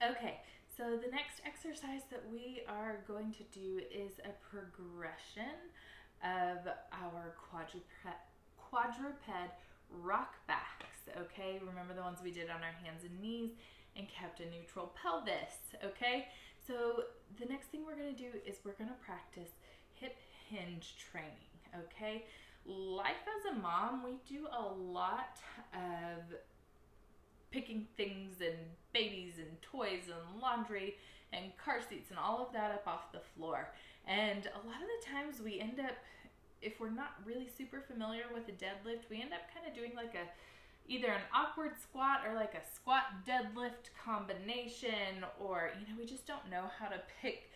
Okay, so the next exercise that we are going to do is a progression of our quadruped rock backs, okay? Remember the ones we did on our hands and knees and kept a neutral pelvis, okay? So the next thing we're gonna do is we're gonna practice hip hinge training, okay? Life as a mom, we do a lot of picking things and babies and toys and laundry and car seats and all of that up off the floor. And a lot of the times we end up, if we're not really super familiar with a deadlift, we end up kind of doing like a either an awkward squat or like a squat deadlift combination, or we just don't know how to pick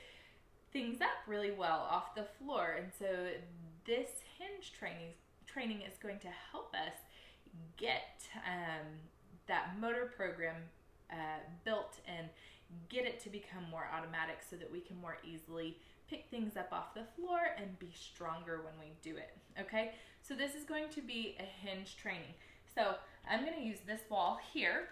things up really well off the floor. And so this hinge training is going to help us get that motor program built and get it to become more automatic so that we can more easily pick things up off the floor and be stronger when we do it. Okay, so this is going to be a hinge training. So I'm going to use this wall here,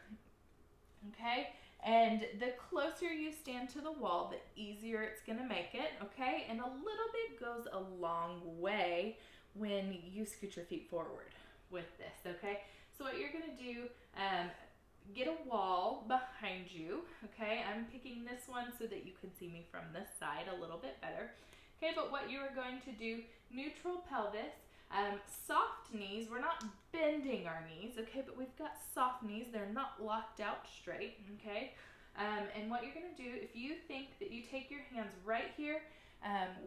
okay, and the closer you stand to the wall, the easier it's going to make it, okay, and a little bit goes a long way when you scoot your feet forward with this, okay. So what you're going to do, get a wall behind you, okay. I'm picking this one so that you can see me from this side a little bit better, okay. But what you are going to do, neutral pelvis, soft knees. We're not bending our knees, okay, but we've got soft knees. They're not locked out straight, okay. And what you're going to do, if you think that you take your hands right here,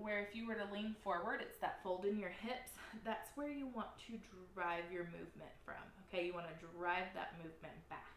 where if you were to lean forward, it's that fold in your hips, that's where you want to drive your movement from, okay. You want to drive that movement back,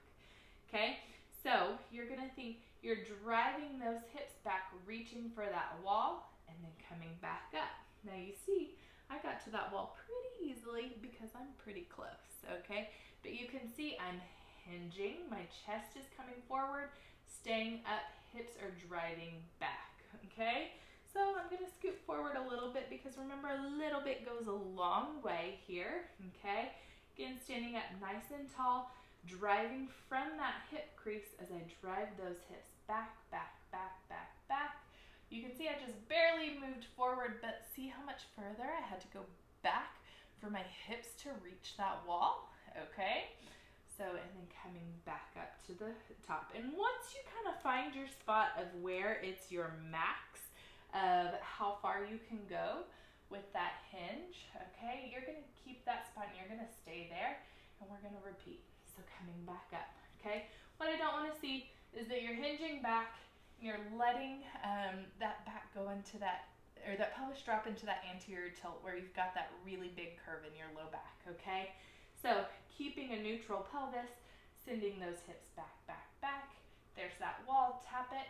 okay. So you're going to think you're driving those hips back, reaching for that wall, and then coming back up. Now you see, I got to that wall pretty easily because I'm pretty close, okay? But you can see I'm hinging, my chest is coming forward, staying up, hips are driving back, okay? So I'm gonna scoot forward a little bit because remember, a little bit goes a long way here, okay? Again, standing up nice and tall, driving from that hip crease as I drive those hips back, back, back, back, back. You can see I just barely moved forward, but see how much further I had to go back for my hips to reach that wall, okay? So, and then coming back up to the top. And once you kind of find your spot of where it's your max of how far you can go with that hinge, okay, you're gonna keep that spot and you're gonna stay there, and we're gonna repeat. So coming back up, okay? What I don't wanna see is that you're hinging back, you're letting that back go into that, or that pelvis drop into that anterior tilt where you've got that really big curve in your low back, okay? So keeping a neutral pelvis, sending those hips back, back, back. There's that wall, tap it,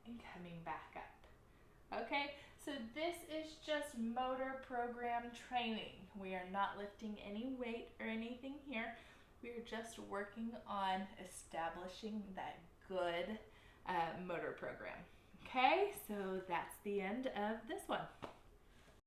and coming back up, okay? So this is just motor program training. We are not lifting any weight or anything here. We are just working on establishing that good motor program. Okay, so that's the end of this one.